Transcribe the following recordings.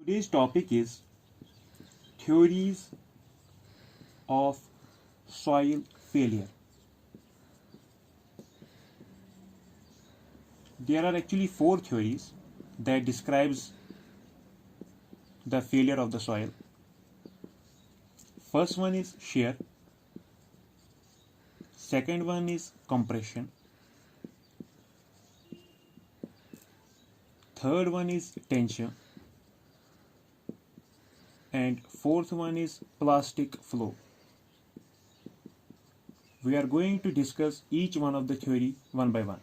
Today's topic is theories of soil failure. There are actually four theories that describes the failure of the soil. First one is shear. Second one is compression. Third one is tension. And fourth one is plastic flow. We are going to discuss each one of the theory one by one.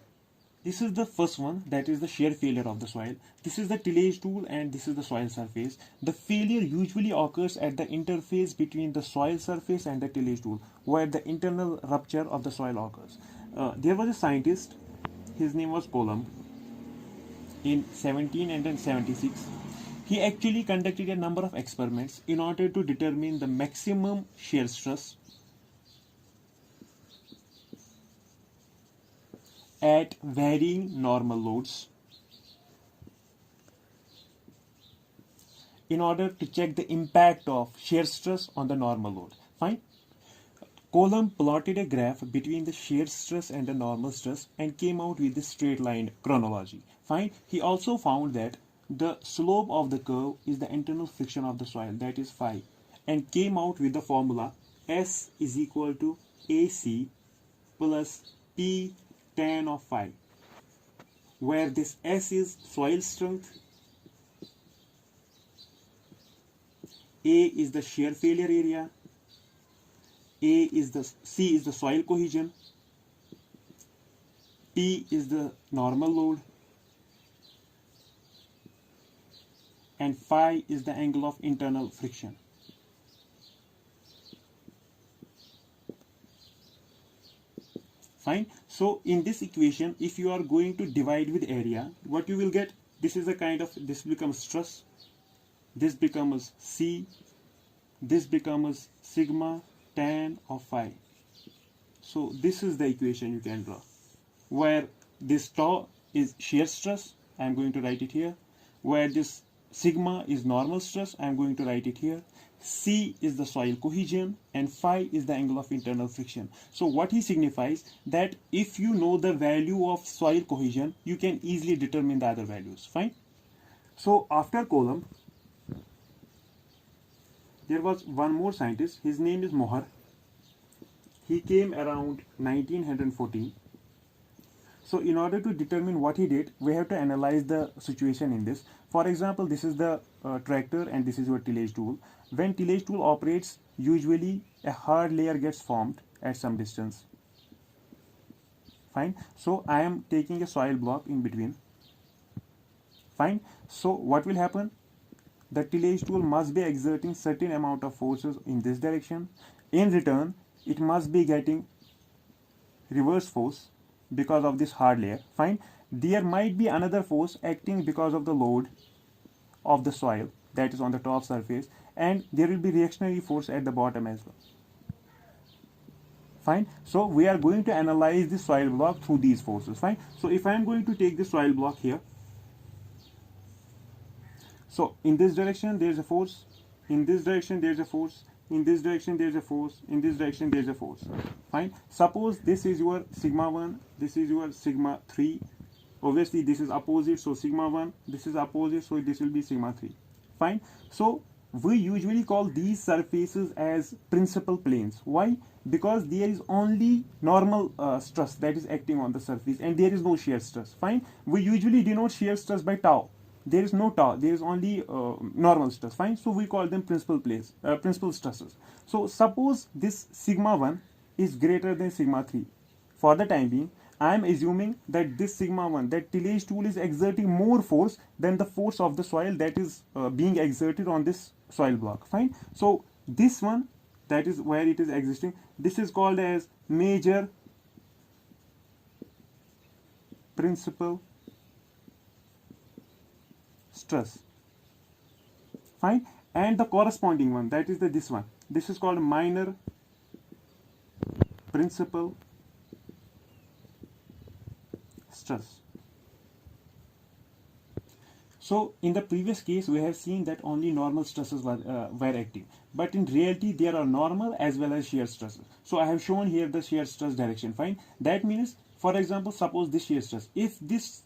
This is the first one, that is the shear failure of the soil. This is the tillage tool and this is the soil surface. The failure usually occurs at the interface between the soil surface and the tillage tool, where the internal rupture of the soil occurs. There was a scientist, his name was Coulomb, in 1776. He actually conducted a number of experiments in order to determine the maximum shear stress at varying normal loads in order to check the impact of shear stress on the normal load. Fine. Coulomb plotted a graph between the shear stress and the normal stress and came out with this straight line chronology. Fine. He also found that the slope of the curve is the internal friction of the soil, that is phi, and came out with the formula S is equal to AC plus P tan of phi, where this S is soil strength, A is the shear failure area, C is the soil cohesion, P is the normal load, and phi is the angle of internal friction. Fine. So in this equation, if you are going to divide with area, what you will get, this is a kind of, this becomes stress, this becomes C, this becomes sigma tan of phi. So this is the equation you can draw, where this tau is shear stress, I am going to write it here, where this sigma is normal stress, I am going to write it here, C is the soil cohesion, and phi is the angle of internal friction. So what he signifies, that if you know the value of soil cohesion, you can easily determine the other values. Fine. So after Coulomb, there was one more scientist, his name is Mohr. He came around 1914. So in order to determine what he did, we have to analyze the situation in this. For example, this is the tractor and this is your tillage tool. When tillage tool operates, usually a hard layer gets formed at some distance. Fine. So I am taking a soil block in between. Fine. So what will happen? The tillage tool must be exerting certain amount of forces in this direction. In return, it must be getting reverse force because of this hard layer. Fine. There might be another force acting because of the load of the soil that is on the top surface, and there will be reactionary force at the bottom as well. Fine. So we are going to analyze the soil block through these forces. Fine. So if I am going to take the soil block here, so in this direction there is a force, in this direction there is a force, in this direction there is a force, in this direction there is a force. Fine. Suppose this is your sigma 1, this is your sigma 3. Obviously this is opposite, so sigma 1, this is opposite, so this will be sigma 3. Fine. So we usually call these surfaces as principal planes. Why? Because there is only normal stress that is acting on the surface and there is no shear stress. Fine. We usually denote shear stress by tau. There is no tau, there is only normal stress. Fine. So we call them principal planes, principal stresses. So suppose this sigma 1 is greater than sigma 3. For the time being, I am assuming that this sigma 1, that tillage tool is exerting more force than the force of the soil that is being exerted on this soil block. Fine. So this one, that is where it is existing, this is called as major principal stress. Fine. And the corresponding one, that is this one, this is called minor principal stress. So in the previous case, we have seen that only normal stresses were acting. But in reality, there are normal as well as shear stresses. So I have shown here the shear stress direction. Fine. That means, for example, suppose this shear stress. If this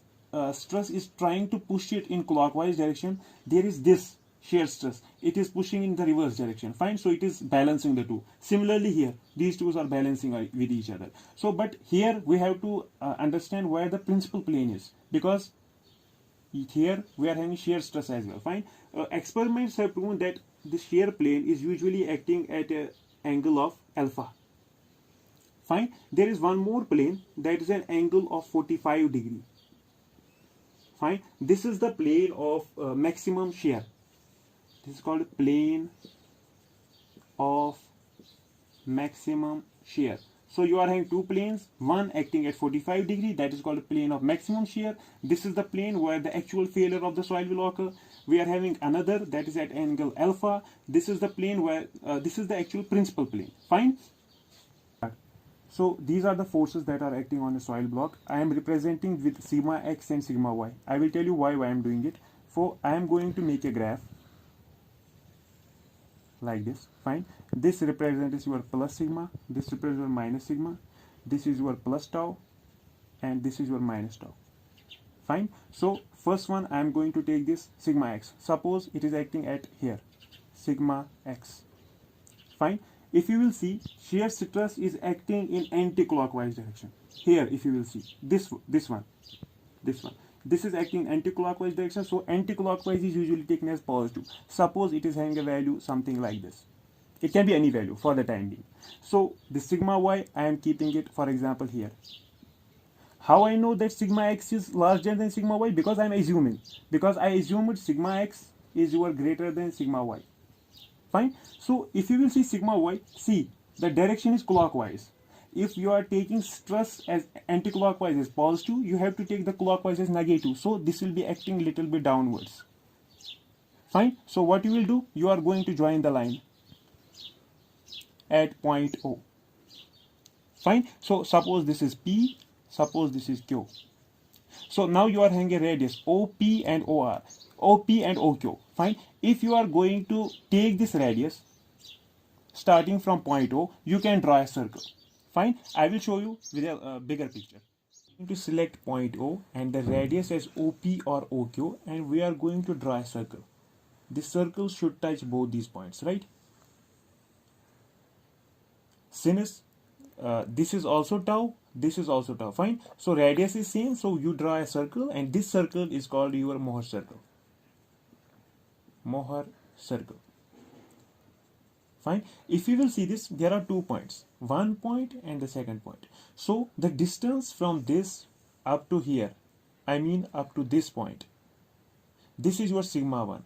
stress is trying to push it in clockwise direction, there is this shear stress. It is pushing in the reverse direction. Fine. So it is balancing the two. Similarly here, these two are balancing with each other. So, but here we have to understand where the principal plane is, because here we are having shear stress as well. Fine. Experiments have proven that the shear plane is usually acting at an angle of alpha. Fine. There is one more plane that is an angle of 45 degree. Fine. This is the plane of maximum shear. This is called plane of maximum shear. So you are having two planes, one acting at 45 degree, that is called a plane of maximum shear. This is the plane where the actual failure of the soil will occur. We are having another that is at angle alpha. This is the plane where this is the actual principal plane. Fine. So these are the forces that are acting on a soil block. I am representing with sigma x and sigma y. I will tell you why I am doing it. For I am going to make a graph like this. Fine. This represents your plus sigma, this represents your minus sigma, this is your plus tau, and this is your minus tau. Fine. So first one, I am going to take this sigma x. Suppose it is acting at here, sigma x. Fine. If you will see, shear stress is acting in anti-clockwise direction. Here, if you will see, this one. This is acting anti-clockwise direction. So anti-clockwise is usually taken as positive. Suppose it is having a value something like this. It can be any value for the time being. So the sigma y, I am keeping it, for example, here. How I know that sigma x is larger than sigma y? Because I am assuming. Because I assumed sigma x is greater than sigma y. Fine. So if you will see sigma y, see the direction is clockwise. If you are taking stress as anti-clockwise as positive, you have to take the clockwise as negative. So this will be acting a little bit downwards. Fine. So what you will do, you are going to join the line at point O. Fine. So suppose this is P, suppose this is Q. So now you are having a radius OP and OR, OP and OQ. Fine. If you are going to take this radius starting from point O, you can draw a circle. Fine. I will show you with a bigger picture. I'm going to select point O and the radius as OP or OQ, and we are going to draw a circle. This circle should touch both these points, right? Since this is also tau, this is also tau. Fine. So radius is same, so you draw a circle, and this circle is called your Mohr circle. Mohr circle. Fine. If you will see this, there are 2 points, one point and the second point. So the distance from this up to here, I mean up to this point, this is your sigma 1.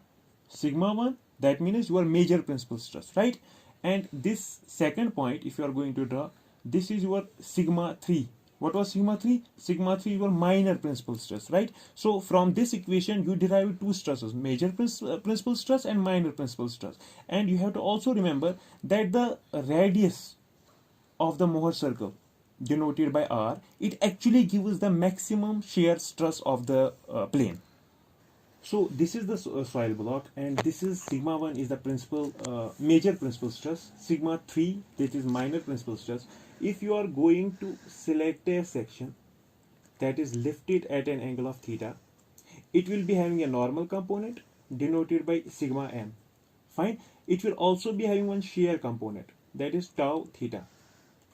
Sigma 1, that means your major principal stress, right? And this second point, if you are going to draw, this is your sigma 3. What was sigma 3? Sigma 3 your minor principal stress, right? So from this equation you derive two stresses, major principal stress and minor principal stress. And you have to also remember that the radius of the Mohr circle, denoted by R, it actually gives the maximum shear stress of the plane. So this is the soil block, and this is sigma 1 is the principal major principal stress, sigma 3 that is minor principal stress. If you are going to select a section that is lifted at an angle of theta, it will be having a normal component denoted by sigma m. Fine. It will also be having one shear component, that is tau theta.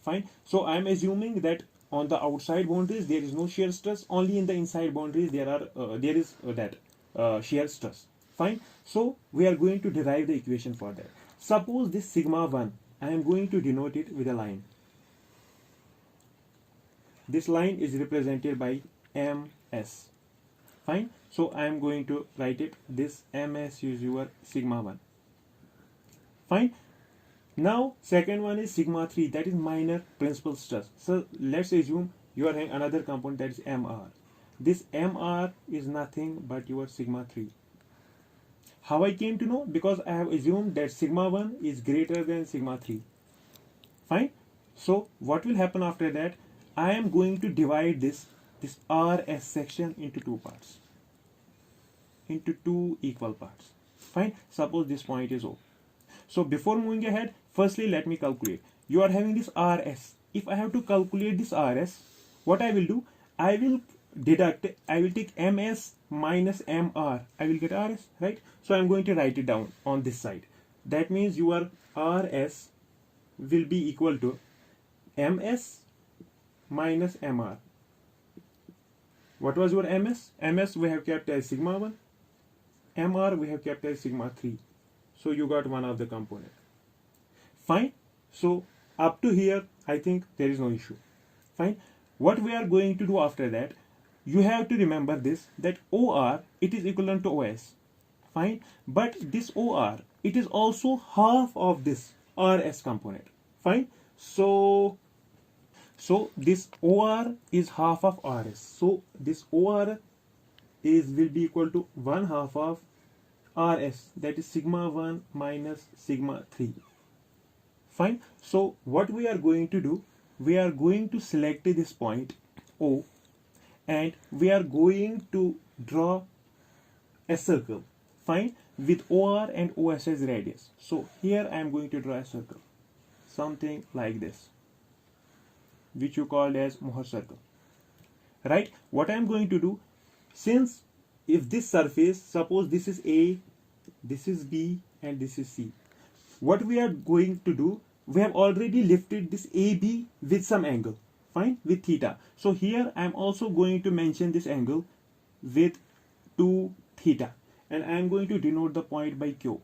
Fine. So I am assuming that on the outside boundaries there is no shear stress, only in the inside boundaries there is shear stress. Fine. So we are going to derive the equation for that. Suppose this sigma 1, I am going to denote it with a line. This line is represented by ms. Fine. So I am going to write it. This ms is your sigma 1. Fine. Now second one is sigma 3, that is minor principal stress. So let's assume you are having another component, that is mr. This mr is nothing but your sigma 3. How I came to know? Because I have assumed that sigma 1 is greater than sigma 3. Fine. So what will happen after that? I am going to divide this RS section into two parts. into two equal parts. Fine. Suppose this point is O. So before moving ahead, firstly let me calculate. You are having this RS. If I have to calculate this RS, what I will do, I will take MS minus MR. I will get RS, right? So I'm going to write it down on this side. That means your RS will be equal to MS minus MR. What was your MS? MS we have kept as sigma 1. MR we have kept as sigma 3. So you got one of the component. Fine. So up to here, I think there is no issue. Fine. What we are going to do after that, you have to remember this, that OR, it is equivalent to OS. Fine. But this OR, it is also half of this RS component. Fine. So this OR is half of RS. So this OR will be equal to 1/2 of RS, that is sigma 1 minus sigma 3. Fine. So what we are going to do, we are going to select this point O and we are going to draw a circle. Fine. With OR and OS as radius. So here I am going to draw a circle, something like this, which you called as Mohr circle. Right. What I am going to do, since if this surface, suppose this is A, this is B and this is C, what we are going to do, we have already lifted this AB with some angle, fine, with theta. So here I am also going to mention this angle with 2 theta and I am going to denote the point by Q.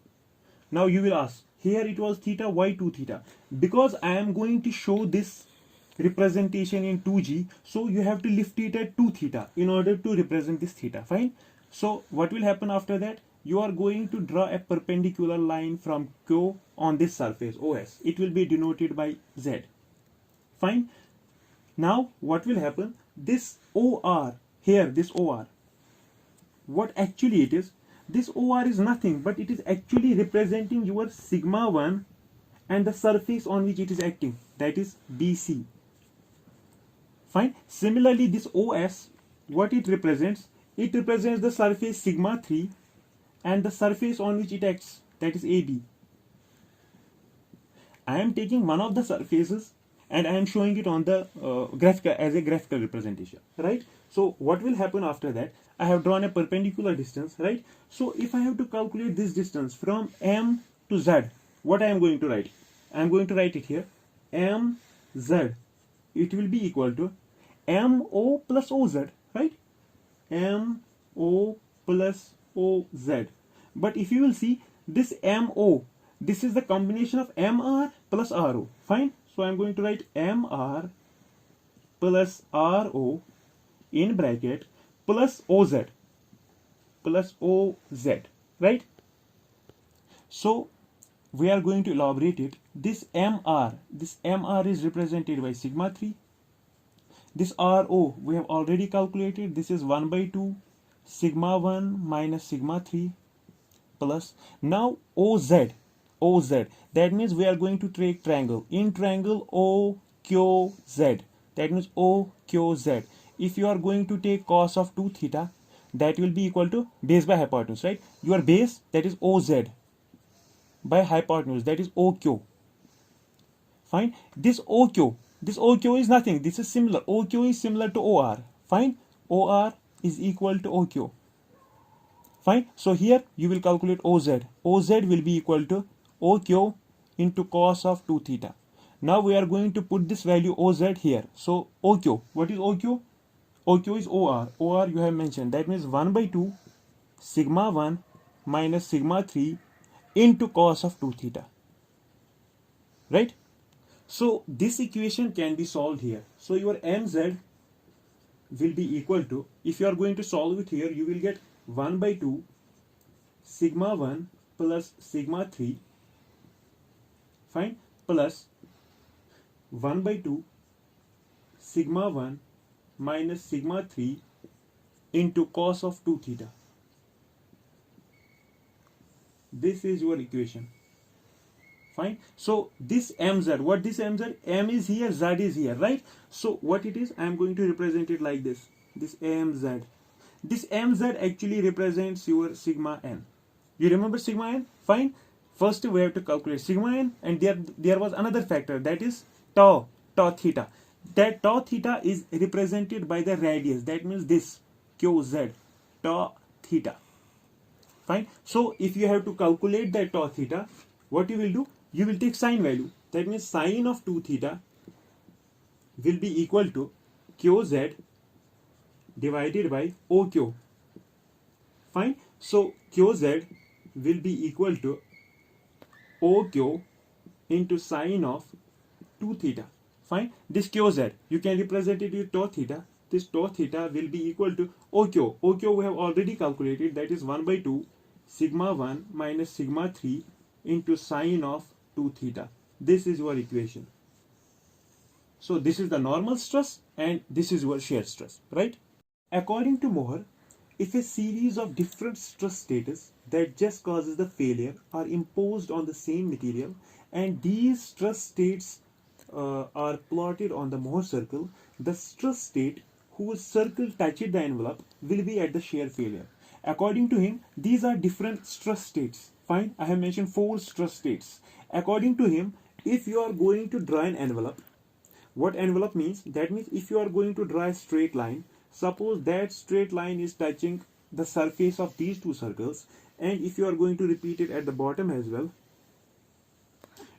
Now you will ask, here it was theta, why 2 theta? Because I am going to show this representation in 2G, so you have to lift it at 2 theta in order to represent this theta. Fine. So what will happen after that? You are going to draw a perpendicular line from Q on this surface OS. It will be denoted by Z. Fine. Now what will happen? This OR here, this OR, what actually it is? This OR is nothing but it is actually representing your sigma 1 and the surface on which it is acting, that is BC. Fine. Similarly, this OS, what it represents? It represents the surface sigma 3 and the surface on which it acts, that is AB. I am taking one of the surfaces and I am showing it on the graphical as a graphical representation, right? So what will happen after that? I have drawn a perpendicular distance, right? So if I have to calculate this distance from M to Z, what I am going to write? I am going to write it here. MZ, it will be equal to MO plus OZ, right? MO plus OZ. But if you will see this MO, this is the combination of MR plus RO. Fine. So I am going to write MR plus RO in bracket plus OZ, right? So we are going to elaborate it. This MR is represented by sigma 3. This RO we have already calculated. This is 1/2 sigma 1 minus sigma 3 plus. Now OZ, that means we are going to take triangle. In triangle OQZ, that means OQZ. If you are going to take cos of 2 theta, that will be equal to base by hypotenuse, right? Your base, that is OZ, by hypotenuse, that is OQ. Fine. This OQ is nothing. This is similar. OQ is similar to OR. Fine. OR is equal to OQ. Fine. So here you will calculate OZ. OZ will be equal to OQ into cos of 2 theta. Now we are going to put this value OZ here. So OQ. What is OQ? OQ is OR. OR you have mentioned. That means 1/2 sigma 1 minus sigma 3 into cos of 2 theta. Right? So this equation can be solved here. So your MZ will be equal to, if you are going to solve it here, you will get 1/2 sigma 1 plus sigma 3, fine, plus 1/2 sigma 1 minus sigma 3 into cos of 2 theta. This is your equation. Fine. So this MZ, what this MZ? M is here, Z is here, right? So what it is, I am going to represent it like this. This MZ. This mz actually represents your sigma n. You remember sigma n? Fine. First we have to calculate sigma n, and there was another factor, that is tau theta. That tau theta is represented by the radius, that means this qz, tau theta. Fine. So if you have to calculate that tau theta, what you will do? You will take sine value. That means sine of 2 theta will be equal to qz divided by OQ. Fine. So qz will be equal to OQ into sine of 2 theta. Fine. This qz, you can represent it with tau theta. This tau theta will be equal to OQ. OQ we have already calculated, that is 1 by 2 sigma 1 minus sigma 3 into sine of 2 theta. This is your equation. So this is the normal stress and this is your shear stress, right? According to Mohr, if a series of different stress status that just causes the failure are imposed on the same material, and these stress states are plotted on the Mohr circle, the stress state whose circle touches the envelope will be at the shear failure. According to him, these are different stress states. Fine, I have mentioned 4 stress states. According to him, if you are going to draw an envelope, what envelope means? That means if you are going to draw a straight line, suppose that straight line is touching the surface of these 2 circles, and if you are going to repeat it at the bottom as well,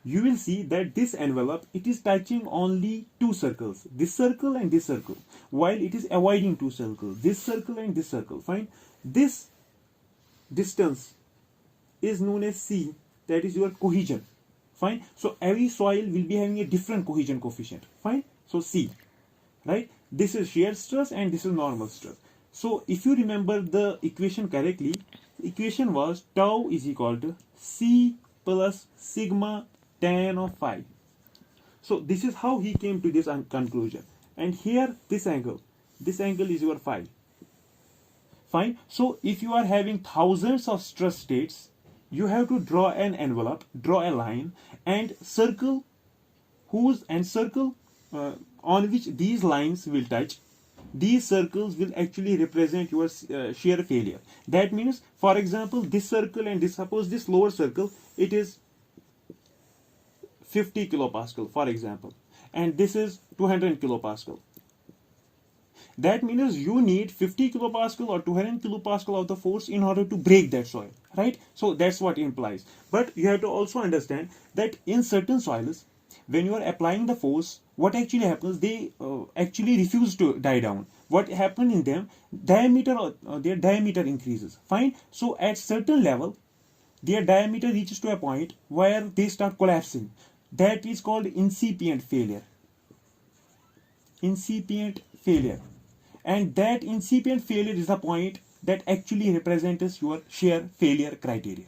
you will see that this envelope, it is touching only 2 circles, this circle and this circle, while it is avoiding 2 circles, this circle and this circle. Fine. This distance is known as C, that is your cohesion. Fine. So every soil will be having a different cohesion coefficient. Fine. So C, right? This is shear stress and this is normal stress. So if you remember the equation correctly, the equation was tau is equal to C plus sigma tan of phi. So this is how he came to this conclusion. And here this angle is your phi. Fine. So if you are having thousands of stress states, you have to draw an envelope, draw a line, and circle on which these lines will touch. These circles will actually represent your shear failure. That means, for example, this circle and this, suppose this lower circle, it is 50 kilopascal, for example, and this is 200 kilopascal. That means you need 50 kilopascal or 200 kilopascal of the force in order to break that soil, right? So that's what it implies. But you have to also understand that in certain soils, when you are applying the force, what actually happens, they actually refuse to die down. What happened in them, their diameter increases. Fine. So at certain level, their diameter reaches to a point where they start collapsing. That is called incipient failure. Incipient failure. And that incipient failure is the point that actually represents your shear failure criteria.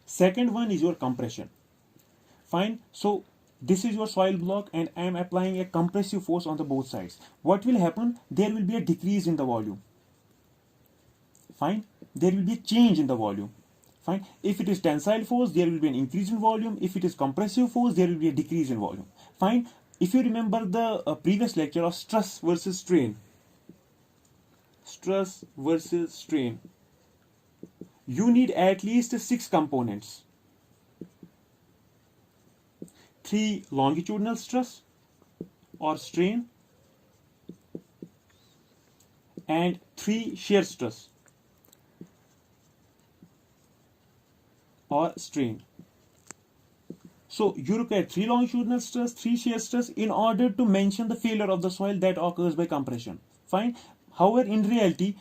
Second one is your compression. Fine. So this is your soil block and I am applying a compressive force on the both sides. What will happen? There will be a decrease in the volume. Fine. There will be a change in the volume. Fine. If it is tensile force, there will be an increase in volume. If it is compressive force, there will be a decrease in volume. Fine. If you remember the previous lecture of stress versus strain, you need at least 6 components. 3 longitudinal stress or strain and 3 shear stress or strain. So you require 3 longitudinal stress, 3 shear stress in order to mention the failure of the soil that occurs by compression. Fine. However, in reality,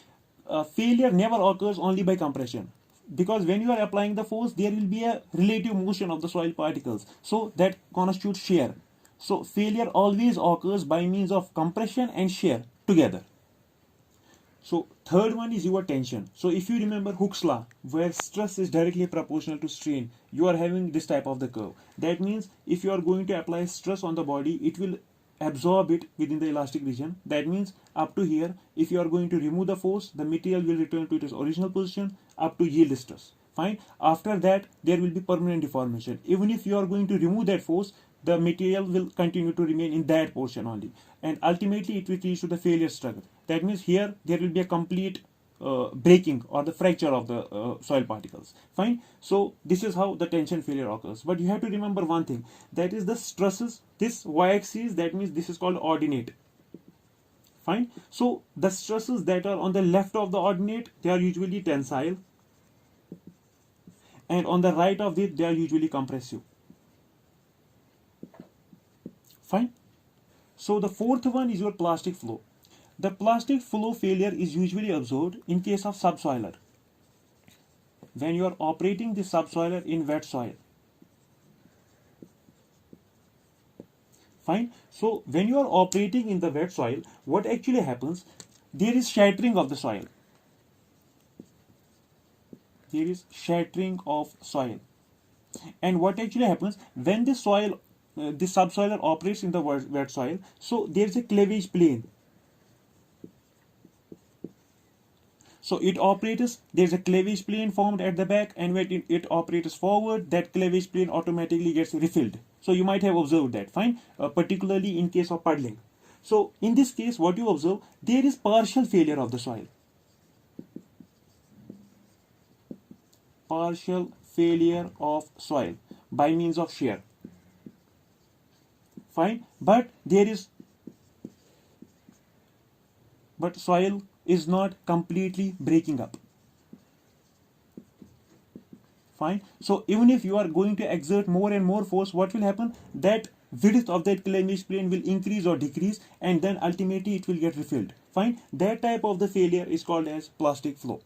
failure never occurs only by compression, because when you are applying the force, there will be a relative motion of the soil particles, so that constitutes shear. So failure always occurs by means of compression and shear together. So third one is your tension. So if you remember Hooke's law, where stress is directly proportional to strain, you are having this type of the curve. That means if you are going to apply stress on the body, it will absorb it within the elastic region. That means up to here, if you are going to remove the force, the material will return to its original position up to yield stress. Fine. After that, there will be permanent deformation. Even if you are going to remove that force, the material will continue to remain in that portion only, and ultimately it will reach to the failure struggle. That means here there will be a complete breaking or the fracture of the soil particles. Fine. So this is how the tension failure occurs. But you have to remember one thing, that is the stresses, this y-axis, that means this is called ordinate. Fine. So the stresses that are on the left of the ordinate, they are usually tensile, and on the right of it, they are usually compressive. Fine. So the fourth one is your plastic flow. The plastic flow failure is usually observed in case of subsoiler, when you are operating the subsoiler in wet soil. Fine. So when you are operating in the wet soil, what actually happens, there is shattering of the soil. There is shattering of soil. And what actually happens when the soil, the subsoiler operates in the wet soil, so there is a cleavage plane. So it operates, there's a cleavage plane formed at the back, and when it operates forward, that cleavage plane automatically gets refilled. So you might have observed that, fine, particularly in case of puddling. So in this case, what you observe, there is partial failure of the soil. Partial failure of soil by means of shear. Fine, but soil is not completely breaking up. Fine. So even if you are going to exert more and more force, what will happen? That width of that cleavage plane will increase or decrease, and then ultimately it will get refilled. Fine. That type of the failure is called as plastic flow.